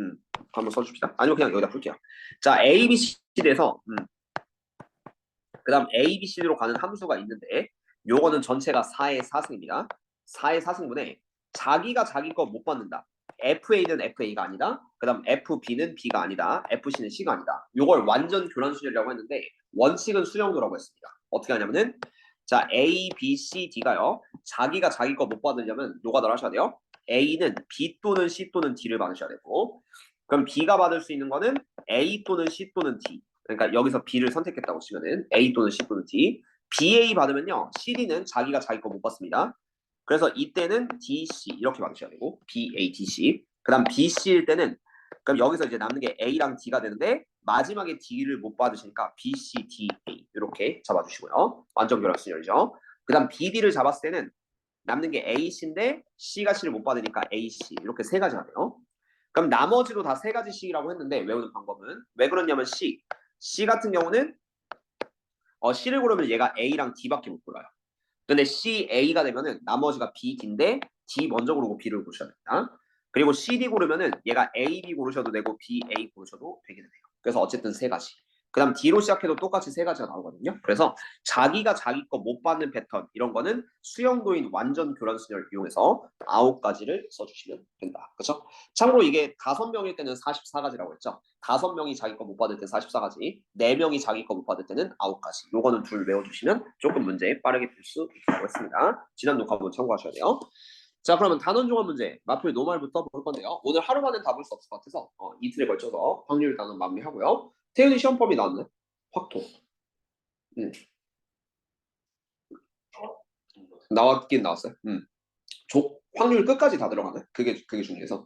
한번 써줍시다. 아니면 그냥 여기다 풀게요. 자 A, B, C에서 그 다음 A, B, C로 가는 함수가 있는데 요거는 전체가 4의 4승입니다. 4의 4승분에 자기가 자기 거 못 받는다. FA는 FA가 아니다. 그 다음 FB는 B가 아니다. FC는 C가 아니다. 요걸 완전 교란순열이라고 했는데 원칙은 수영도라고 했습니다. 어떻게 하냐면은 자 A, B, C, D가요. 자기가 자기 거 못 받으려면 노가다를 하셔야 돼요. A는 B 또는 C 또는 D를 받으셔야 되고 그럼 B가 받을 수 있는 거는 A 또는 C 또는 D 그러니까 여기서 B를 선택했다고 치면은 A 또는 C 또는 D BA 받으면요 CD는 자기가 자기 거 못 받습니다. 그래서 이때는 DC 이렇게 받으셔야 되고 BA, DC 그 다음 BC일 때는 그럼 여기서 이제 남는 게 A랑 D가 되는데 마지막에 D를 못 받으시니까 BC, DA 이렇게 잡아주시고요. 완전 결합순열이죠. 그 다음 BD를 잡았을 때는 남는 게 AC인데 C가 C를 못 받으니까 AC 이렇게 세 가지가 돼요. 그럼 나머지도 다 세 가지씩이라고 했는데 외우는 방법은 왜 그러냐면 C 같은 경우는 C를 고르면 얘가 A랑 D밖에 못 골라요. 근데 C, A가 되면은 나머지가 B, D인데 D 먼저 고르고 B를 고르셔야 됩니다. 그리고 CD 고르면은 얘가 A, B 고르셔도 되고 B, A 고르셔도 되게 돼요. 그래서 어쨌든 세 가지. 그 다음 D로 시작해도 똑같이 세 가지가 나오거든요. 그래서 자기가 자기 거 못 받는 패턴 이런 거는 수영도인 완전 교란순열을 이용해서 9가지를 써주시면 된다. 그렇죠? 참고로 이게 5명일 때는 44가지라고 했죠. 5명이 자기 거 못 받을 때 44가지, 4명이 자기 거 못 받을 때는 9가지. 요거는 둘 외워주시면 조금 문제 빠르게 풀 수 있다고 했습니다. 지난 녹화 한번 참고하셔야 돼요. 자 그러면 단원 종합 문제 마플 노말부터 볼 건데요. 오늘 하루 만에 다 볼 수 없을 것 같아서 이틀에 걸쳐서 확률 단원 마무리하고요. 태윤이 시험법이 나왔네. 확통. 나왔긴 나왔어요. 확률 끝까지 다 들어가네. 그게 중요해서.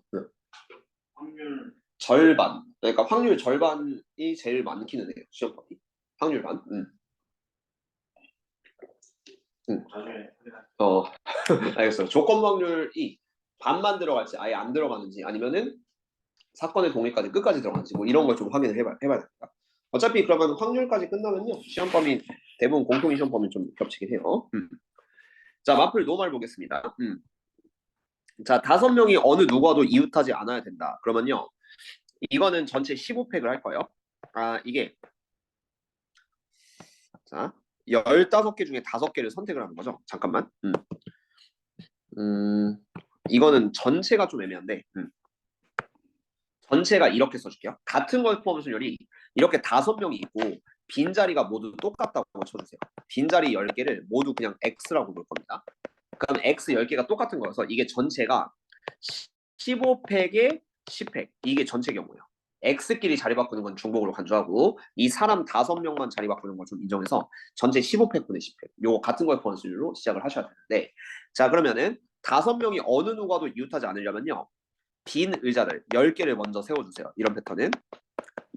확률 절반. 그러니까 확률 절반이 제일 많기는 해요. 시험법이. 확률 반. 알겠어요. 조건 확률이 반만 들어갈지 아예 안 들어가는지 아니면은 사건의 동의까지 끝까지 들어가는지 뭐 이런 걸 좀 확인을 해봐야 됩니다. 어차피 그러면 확률까지 끝나면요 시험범위 대부분 공통인 시험범위 좀 겹치긴 해요. 자 마플 노말 보겠습니다. 자 5명이 어느 누구와도 이웃하지 않아야 된다. 그러면요 이거는 전체 15팩을 할 거예요. 이게 자 15개 중에 5개를 선택을 하는 거죠. 잠깐만. 이거는 전체가 좀 애매한데 전체가 이렇게 써줄게요. 같은 걸 포함한 순열이 이렇게 5명이 있고 빈자리가 모두 똑같다고 쳐주세요. 빈자리 10개를 모두 그냥 X라고 볼 겁니다. 그럼 X 10개가 똑같은 거여서 이게 전체가 15팩에 10팩 이게 전체 경우예요. X끼리 자리 바꾸는 건 중복으로 간주하고 이 사람 5명만 자리 바꾸는 걸 좀 인정해서 전체 15팩분의 10팩 요거 같은 거의 번수율로 시작을 하셔야 되는데 자 그러면은 5명이 어느 누가도 이웃하지 않으려면요 빈 의자를 10개를 먼저 세워주세요. 이런 패턴은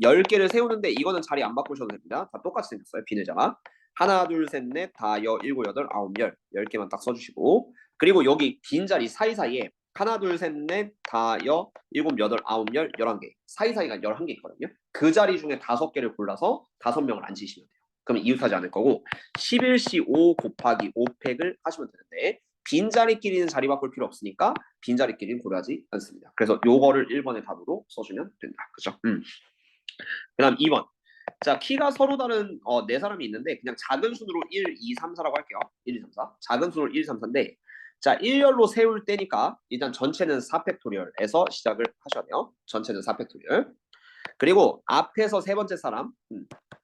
10개를 세우는데 이거는 자리 안 바꾸셔도 됩니다. 다 똑같이 생겼어요. 빈 의자가 하나 둘 셋 넷 다 여 일곱 여덟 아홉 열 10개만 딱 써주시고 그리고 여기 빈 자리 사이사이에 하나 둘 셋 넷 다 여 일곱 여덟 아홉 열 11개 사이사이가 11개 있거든요. 그 자리 중에 5개를 골라서 5명을 앉히시면 돼요. 그럼 이웃하지 않을 거고 11시 5 곱하기 5팩을 하시면 되는데 빈 자리끼리는 자리 바꿀 필요 없으니까 빈 자리끼리는 고려하지 않습니다. 그래서 요거를 1번의 답으로 써주면 된다. 그죠? 그 다음 2번. 자, 키가 서로 다른 4사람이 있는데 그냥 작은 순으로 1, 2, 3, 4라고 할게요. 1, 2, 3, 4. 작은 순으로 1, 2, 3, 4인데 자, 1열로 세울 때니까 일단 전체는 4팩토리얼에서 시작을 하셔야 돼요. 전체는 4팩토리얼. 그리고 앞에서 세 번째 사람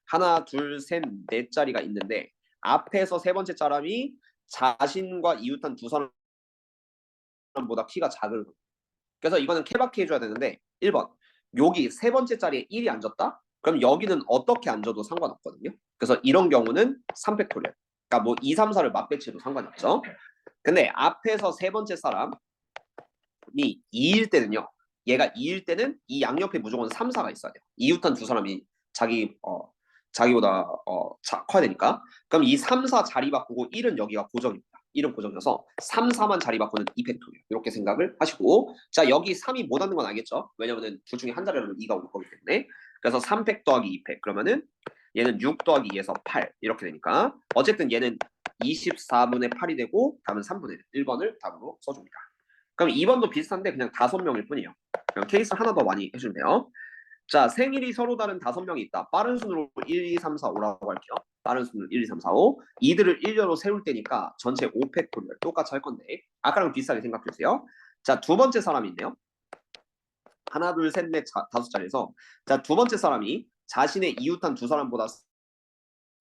하나, 둘, 셋, 넷 자리가 있는데 앞에서 세 번째 사람이 자신과 이웃한 두 사람보다 키가 작은 거예요. 그래서 이거는 케바케 해줘야 되는데 1번 여기 세 번째 자리에 1이 앉았다? 그럼 여기는 어떻게 앉아도 상관없거든요. 그래서 이런 경우는 3팩토리얼. 그러니까 뭐 2, 3, 4를 맞배치해도 상관이 없죠. 근데 앞에서 세 번째 사람이 2일 때는요. 얘가 2일 때는 이 양옆에 무조건 3, 4가 있어야 돼요. 이웃한 두 사람이 자기보다 커야 되니까. 그럼 이 3, 4 자리 바꾸고 1은 여기가 고정입니다. 1은 고정이어서 3, 4만 자리 바꾸는 2팩토리얼. 이렇게 생각을 하시고 자 여기 3이 못 하는 건 알겠죠? 왜냐면은 둘 중에 한 자리라도 2가 올 거기 때문에. 그래서 3팩 더하기 2팩. 그러면은 얘는 6 더하기 2에서 8 이렇게 되니까 어쨌든 얘는 24분의 8이 되고 답은 3분의 1번을 답으로 써줍니다. 그럼 2번도 비슷한데 그냥 5명일 뿐이에요. 그럼 케이스 하나 더 많이 해주면 돼요. 자, 생일이 서로 다른 5명이 있다. 빠른 순으로 1, 2, 3, 4, 5라고 할게요. 빠른 순으로 1, 2, 3, 4, 5. 이들을 1렬로 세울 때니까 전체 5팩토리얼 똑같이 할 건데 아까랑 비슷하게 생각해주세요. 자, 두 번째 사람이 있네요. 하나, 둘, 셋, 넷, 5자리에서 자, 두 번째 사람이 자신의 이웃한 두 사람보다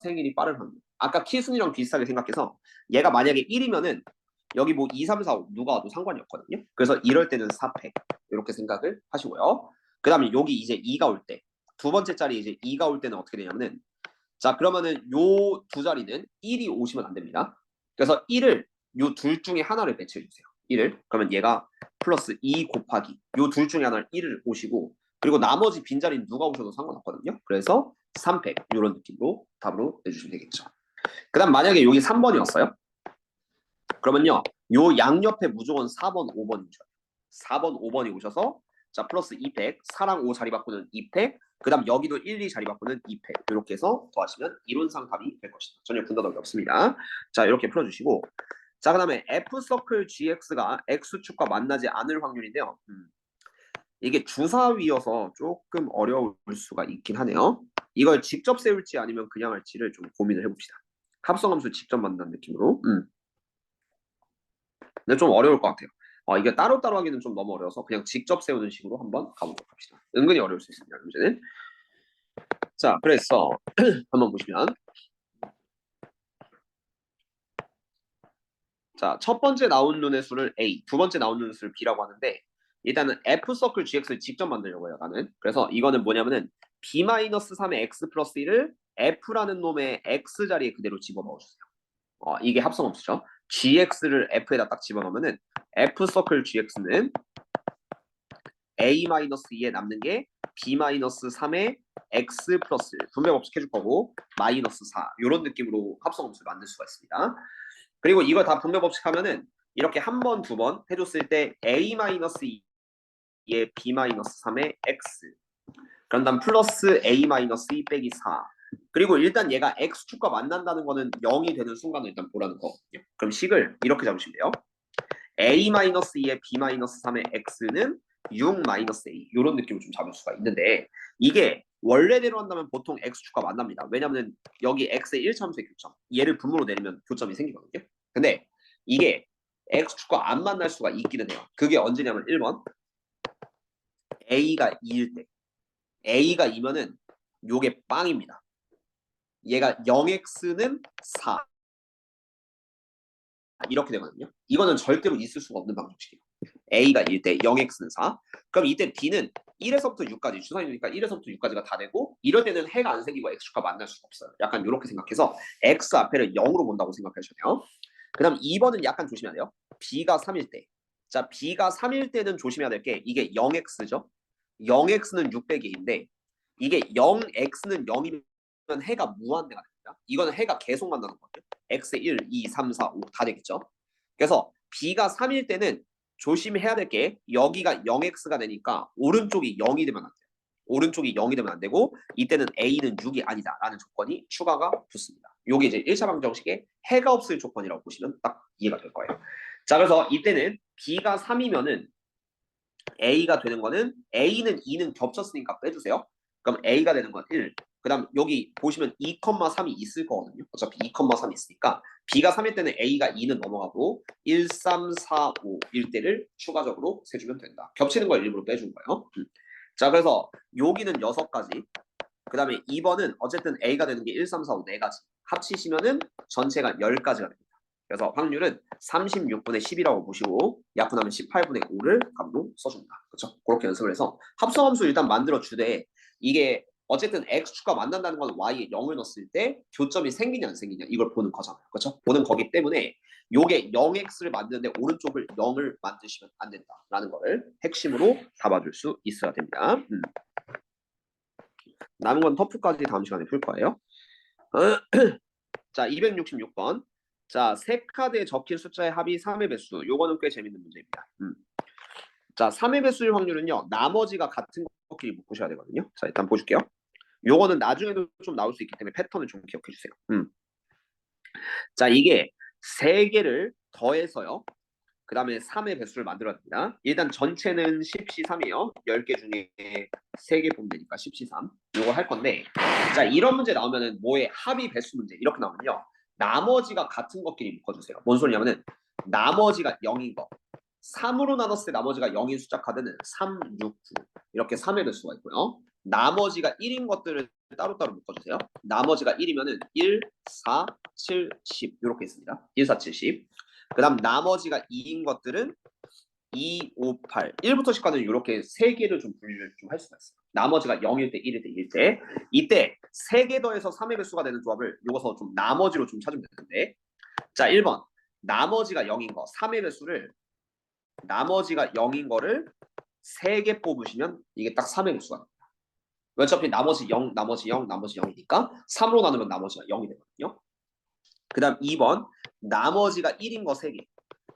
생일이 빠른 확률. 아까 키순이랑 비슷하게 생각해서 얘가 만약에 1이면은 여기 뭐 2, 3, 4, 5 누가 와도 상관이 없거든요. 그래서 이럴 때는 4팩 이렇게 생각을 하시고요. 그 다음에 여기 이제 2가 올 때, 두 번째 자리 이제 2가 올 때는 어떻게 되냐면은 자 그러면은 요 두 자리는 1이 오시면 안 됩니다. 그래서 1을 요 둘 중에 하나를 배치해 주세요. 1을 그러면 얘가 플러스 2 곱하기 요 둘 중에 하나를 1을 오시고 그리고 나머지 빈자리는 누가 오셔도 상관없거든요. 그래서 3팩 이런 느낌으로 답으로 내주시면 되겠죠. 그 다음 만약에 여기 3번이었어요. 그러면요. 요 양옆에 무조건 4번, 5번이 오셔요. 4번, 5번이 오셔서 자 플러스 2팩, 4랑 5 자리 바꾸는 2팩, 그 다음 여기도 1, 2 자리 바꾸는 2팩 이렇게 해서 더하시면 이론상 답이 될 것이다. 전혀 분더덕이 없습니다. 자 이렇게 풀어주시고 자 그 다음에 F서클 GX가 X축과 만나지 않을 확률인데요. 이게 주사위여서 조금 어려울 수가 있긴 하네요. 이걸 직접 세울지 아니면 그냥 할지를 좀 고민을 해봅시다. 합성함수 직접 만난 느낌으로. 근데 좀 어려울 것 같아요. 이게 따로따로 하기는 좀 너무 어려워서 그냥 직접 세우는 식으로 한번 가보도록 합시다. 은근히 어려울 수 있습니다. 문제는. 자, 그래서 한번 보시면 자, 첫 번째 나온 눈의 수를 A, 두 번째 나온 눈의 수를 B라고 하는데 일단은 F서클 GX를 직접 만들려고 해요. 나는. 그래서 이거는 뭐냐면은 B-3의 X 플러스 1을 F라는 놈의 X 자리에 그대로 집어넣어주세요. 이게 합성함수죠. GX를 F에다 딱 집어넣으면은 F서클 GX는 A-2에 남는 게 B-3의 X 플러스 분배법칙 해줄 거고 마이너스 4 이런 느낌으로 합성함수를 만들 수가 있습니다. 그리고 이걸 다 분배법칙 하면은 이렇게 한 번, 두 번 해줬을 때 A-2에 B-3의 X 그런 다음 플러스 A-2 빼기 4 그리고 일단 얘가 X축과 만난다는 거는 0이 되는 순간을 일단 보라는 거거든요. 그럼 식을 이렇게 잡으시면 돼요. A-2에 B-3의 X는 6-A 이런 느낌을 좀 잡을 수가 있는데 이게 원래대로 한다면 보통 X축과 만납니다. 왜냐하면 여기 X의 1차함수의 교점 얘를 분모로 내리면 교점이 생기거든요. 근데 이게 X축과 안 만날 수가 있기는 해요. 그게 언제냐면 1번 A가 2일 때 A가 2면은 요게 빵입니다. 얘가 0X는 4 이렇게 되거든요. 이거는 절대로 있을 수가 없는 방정식이에요. A가 1대 0X는 4. 그럼 이때 B는 1에서부터 6까지 주사위니까 1에서부터 6까지가 다 되고 이럴 때는 해가 안 생기고 x축과 만날 수가 없어요. 약간 이렇게 생각해서 x 앞에를 0으로 본다고 생각하셔야 돼요. 그 다음 2번은 약간 조심해야 돼요. b가 3일 때. 자, b가 3일 때는 조심해야 될 게 이게 0x죠. 0x는 600A인데 이게 0x는 0이면 해가 무한대가 됩니다. 이거는 해가 계속 만나는 거죠. x 1, 2, 3, 4, 5 다 되겠죠. 그래서 b가 3일 때는 조심해야 될 게 여기가 0x가 되니까 오른쪽이 0이 되면 안 돼요. 오른쪽이 0이 되면 안 되고 이때는 a는 6이 아니다라는 조건이 추가가 붙습니다. 요게 이제 1차 방정식에 해가 없을 조건이라고 보시면 딱 이해가 될 거예요. 자, 그래서 이때는 b가 3이면은 a가 되는 거는 a는 2는 겹쳤으니까 빼주세요. 그럼 a가 되는 건 1. 그 다음 여기 보시면 2,3이 있을 거거든요. 어차피 2,3이 있으니까 b가 3일 때는 a가 2는 넘어가고 1, 3, 4, 5일 때를 추가적으로 세주면 된다. 겹치는 걸 일부러 빼준 거예요. 자, 그래서 여기는 6가지. 그 다음에 2번은 어쨌든 a가 되는 게 1, 3, 4, 5 4가지. 합치시면은 전체가 10가지가 됩니다. 그래서 확률은 36분의 10이라고 보시고 약분하면 18분의 5를 값으로 써줍니다. 그렇죠? 그렇게 연습을 해서 합성함수 일단 만들어 주되 이게 어쨌든 x축과 만난다는 건 y에 0을 넣었을 때 교점이 생기냐 안 생기냐 이걸 보는 거잖아요. 그렇죠? 보는 거기 때문에 요게 0x를 만드는데 오른쪽을 0을 만드시면 안 된다라는 거를 핵심으로 잡아줄 수 있어야 됩니다. 남은 건 터프까지 다음 시간에 풀 거예요. 자, 266번. 자, 세 카드에 적힌 숫자의 합이 3의 배수. 요거는 꽤 재밌는 문제입니다. 자, 3의 배수일 확률은요. 나머지가 같은 것끼리 묶으셔야 되거든요. 자, 일단 보실게요. 요거는 나중에도 좀 나올 수 있기 때문에 패턴을 좀 기억해 주세요. 자, 이게 세 개를 더해서요. 그 다음에 3의 배수를 만들어야 됩니다. 일단 전체는 10C3이에요. 10개 중에 3개 보면 되니까 10C3. 요거 할 건데 자, 이런 문제 나오면은 뭐의 합이 배수 문제 이렇게 나오면요. 나머지가 같은 것끼리 묶어주세요. 뭔 소리냐면은 나머지가 0인 거. 3으로 나눴을 때 나머지가 0인 숫자 카드는 3, 6, 9 이렇게 3의 배수가 있고요. 나머지가 1인 것들을 따로따로 묶어주세요. 나머지가 1이면은 1, 4, 7, 10 이렇게 있습니다. 1, 4, 7, 10. 그 다음 나머지가 2인 것들은 2, 5, 8 1부터 10까지는 이렇게 3개를 좀 분류를 좀 할 수가 있어요. 나머지가 0일 때, 1일 때, 1일 때 이때 3개 더해서 3의 배수가 되는 조합을 요거서 좀 나머지로 좀 찾으면 되는데 자, 1번 나머지가 0인 거 3의 배수를 나머지가 0인 거를 3개 뽑으시면 이게 딱 3의 배수가 됩니다. 어차피 나머지 0, 나머지 0, 나머지 0이니까 3으로 나누면 나머지가 0이 되거든요. 그 다음 2번 나머지가 1인 거 3개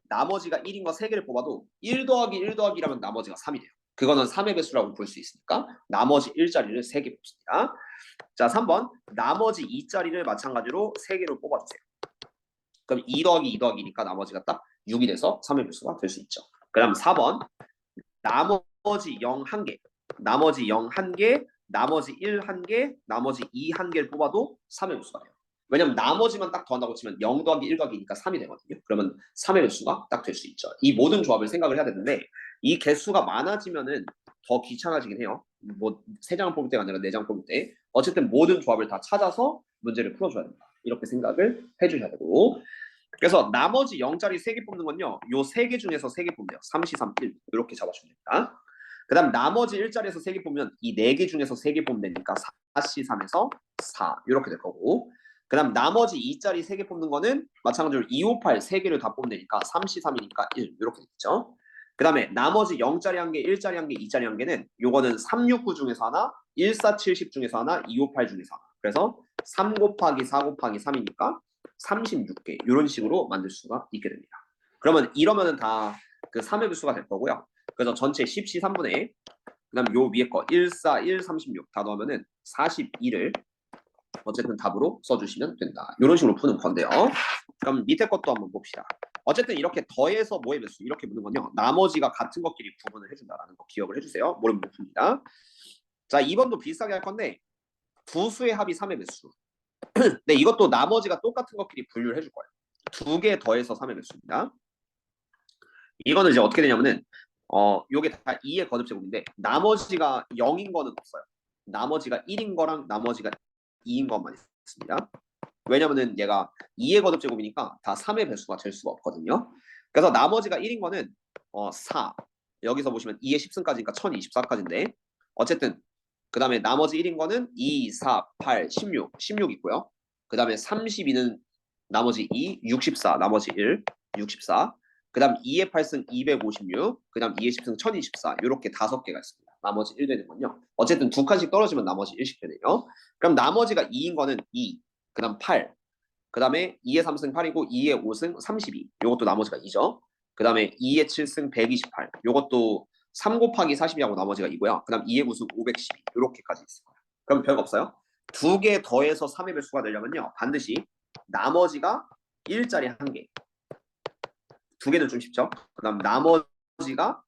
나머지가 1인 거 3개를 뽑아도 1 더하기 1 더하기라면 나머지가 3이 돼요. 그거는 3의 배수라고 볼 수 있으니까 나머지 1자리를 3개 뽑습니다. 자, 3번 나머지 2자리를 마찬가지로 3개로 뽑아주세요. 그럼 2 더하기 2 더하기니까 나머지가 딱 6이 돼서 3의 배수가 될 수 있죠. 그 다음 4번 나머지 0 1개 나머지 0 1개 나머지 1 1개 나머지 2 1개를 뽑아도 3의 배수가 돼요. 왜냐면 나머지만 딱 더한다고 치면 0 더하기 1 더하기니까 3이 되거든요. 그러면 3의 개수가 딱 될 수 있죠. 이 모든 조합을 생각을 해야 되는데 이 개수가 많아지면은 더 귀찮아지긴 해요. 뭐 3장을 뽑을 때가 아니라 4장 뽑을 때 어쨌든 모든 조합을 다 찾아서 문제를 풀어줘야 된다. 이렇게 생각을 해주셔야 되고 그래서 나머지 0짜리 3개 뽑는 건요. 요 3개 중에서 3개 뽑으면 돼요. 3, 3, 1 이렇게 잡아주면 됩니다. 그 다음 나머지 1자리에서 3개 뽑으면 이 4개 중에서 3개 뽑으면 되니까 4C3에서 4 이렇게 될 거고 그 다음 나머지 2자리 3개 뽑는 거는 마찬가지로 2, 5, 8 3개를 다 뽑으면 되니까 3C3이니까 1 이렇게 되겠죠. 그 다음에 나머지 0자리 1개, 1자리 1개, 2자리 1개는 요거는 3, 6, 9 중에서 하나 1, 4, 7, 10 중에서 하나 2, 5, 8 중에서 하나 그래서 3 곱하기 4 곱하기 3이니까 36개 이런 식으로 만들 수가 있게 됩니다. 그러면 이러면은 다 그 3의 배수가 될 거고요. 그래서 전체 10C 3분의 그 다음 요 위에 거 1, 4, 1, 36 다 넣으면은 42를 어쨌든 답으로 써주시면 된다. 이런 식으로 푸는 건데요. 그럼 밑에 것도 한번 봅시다. 어쨌든 이렇게 더해서 뭐의 배수 이렇게 묻는 건요. 나머지가 같은 것끼리 구분을 해준다라는 거 기억을 해주세요. 모르면 못 풉니다. 자, 2번도 비슷하게 할 건데 두 수의 합이 3의 배수. 네, 이것도 나머지가 똑같은 것끼리 분류를 해줄 거예요. 2개 더해서 3의 배수입니다. 이거는 이제 어떻게 되냐면은 요게 다 2의 거듭제곱인데 나머지가 0인 거는 없어요. 나머지가 1인 거랑 나머지가 2인 것만 있습니다. 왜냐면은 얘가 2의 거듭제곱이니까 다 3의 배수가 될 수가 없거든요. 그래서 나머지가 1인 거는 4 여기서 보시면 2의 10승까지니까 1024까지인데 어쨌든 그 다음에 나머지 1인 거는 2, 4, 8, 16 있고요. 그 다음에 32는 나머지 2, 64, 나머지 1, 64. 그 다음 2의 8승 256, 그 다음 2의 10승 1024. 이렇게 5개가 있습니다. 나머지 1 되는 건요. 어쨌든 2칸씩 떨어지면 나머지 1씩 되네요. 그럼 나머지가 2인 거는 2, 그 다음 8, 그 다음에 2의 3승 8이고 2의 5승 32. 요것도 나머지가 2죠. 그 다음에 2의 7승 128. 요것도 3 곱하기 40이하고 나머지가 2고요. 그 다음 2의 9승 512. 요렇게까지 있을 거예요. 그럼 별거 없어요. 2개 더해서 3의 배수가 되려면요. 반드시 나머지가 1짜리 1개. 2개는 좀 쉽죠. 그 다음 나머지가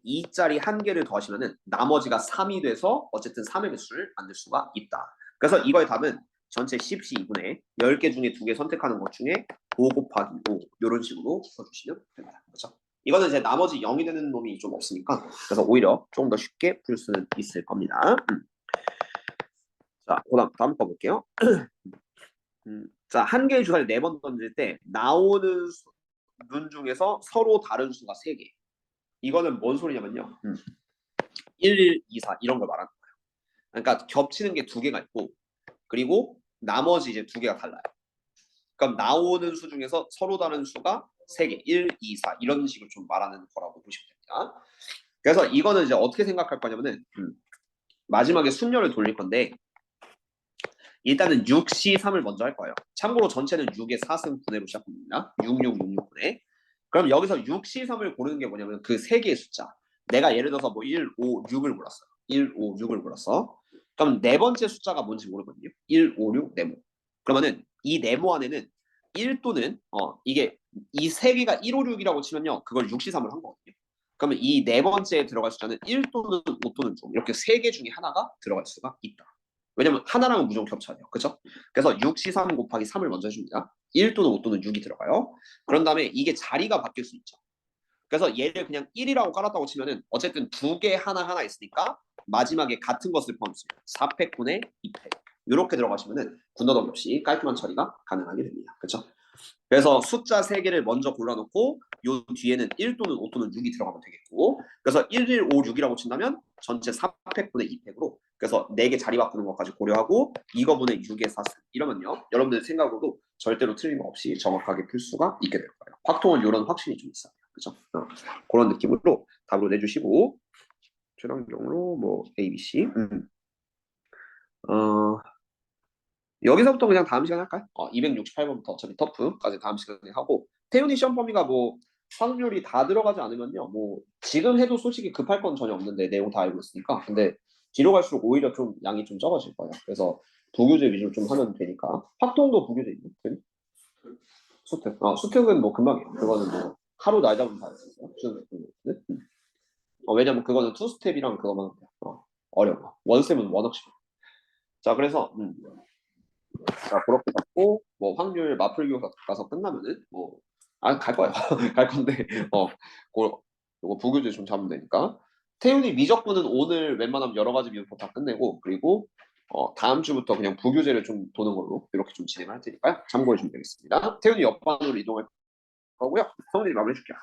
2짜리 1개를 더하시면은 나머지가 3이 돼서 어쨌든 3의 배수를 만들 수가 있다. 그래서 이거의 답은 전체 10시 2분의 10개 중에 2개 선택하는 것 중에 5 곱하기 5 이런 식으로 써주시면 됩니다. 그렇죠? 이거는 이제 나머지 0이 되는 놈이 좀 없으니까 그래서 오히려 조금 더 쉽게 풀 수는 있을 겁니다. 자, 다음 거 볼게요. 자, 한 개의 주사를 4번 던질 때 나오는 눈 중에서 서로 다른 수가 3개. 이거는 뭔 소리냐면요. 1, 1, 2, 4 이런 걸 말하는 거예요. 그러니까 겹치는 게 2개가 있고 그리고 나머지 이제 2개가 달라요. 그럼 나오는 수 중에서 서로 다른 수가 3개, 1, 2, 4 이런 식으로 좀 말하는 거라고 보시면 됩니다. 그래서 이거는 이제 어떻게 생각할 거냐면은 마지막에 순열을 돌릴 건데 일단은 6시 3을 먼저 할 거예요. 참고로 전체는 6의 4승 분해로 시작합니다. 66, 분해. 그럼 여기서 6시 3을 고르는 게 뭐냐면 그 3개의 숫자. 내가 예를 들어서 뭐 1, 5, 6을 골랐어요. 1, 5, 6을 골랐어. 그럼 네 번째 숫자가 뭔지 모르거든요. 1, 5, 6, 네모. 그러면은 이 네모 안에는 1 또는 이게 이 세 개가 1, 5, 6이라고 치면요. 그걸 6시 3을 한 거거든요. 그러면 이 네 번째에 들어갈 숫자는 1 또는 5 또는 6 이렇게 세 개 중에 하나가 들어갈 수가 있다. 왜냐면 하나랑은 무조건 겹쳐야 돼요. 그렇죠? 그래서 6시 3 곱하기 3을 먼저 해줍니다. 1 또는 5 또는 6이 들어가요. 그런 다음에 이게 자리가 바뀔 수 있죠. 그래서 얘를 그냥 1이라고 깔았다고 치면은 어쨌든 2개 하나 있으니까 마지막에 같은 것을 포함했습니다. 4팩분의 2팩. 이렇게 들어가시면은 군더더기 없이 깔끔한 처리가 가능하게 됩니다. 그렇죠? 그래서 숫자 3개를 먼저 골라놓고 요 뒤에는 1 또는 5 또는 6이 들어가면 되겠고 그래서 1, 1, 5, 6이라고 친다면 전체 4팩분의 2팩으로 그래서 4개 자리 바꾸는 것까지 고려하고 이거분의 6의 4승 이러면요 여러분들 생각으로도 절대로 틀림없이 정확하게 풀 수가 있게 될 거예요. 확통은 이런 확신이 좀 있어요. 그렇죠? 그런 느낌으로 답으로 내주시고 최종적으로 뭐 A, B, C 여기서부터 그냥 다음 시간에 할까요? 268번부터 어차피 터프까지 다음 시간에 하고 태윤이 시험 범위가 뭐 확률이 다 들어가지 않으면요 뭐 지금 해도 솔직히 급할 건 전혀 없는데 내용 다 알고 있으니까 근데 뒤로 갈수록 오히려 좀 양이 좀 적어질 거예요. 그래서 부교재 위주로 좀 하면 되니까 확통도 부교재 있나? 수특 수특은 뭐 금방이에요. 그거는 뭐 하루 날 잡으면 다 했어요. 수특은 왜냐면 그거는 투스텝이랑 그거만 하면 돼요. 어려워. 원쌤은 원억씩. 자 그래서 자, 그렇게 잡고 뭐 확률 마플교 가서 끝나면은 뭐 갈 거야. 갈 건데 요거 부교재 좀 잡으면 되니까 태훈이 미적분은 오늘 웬만하면 여러 가지 미분법 다 끝내고 그리고 다음 주부터 그냥 부교재를 좀 도는 걸로 이렇게 좀 진행할 테니까요. 참고해 주면 되겠습니다. 태훈이 옆반으로 이동할 거고요. 성훈이 마무리해 줄게요.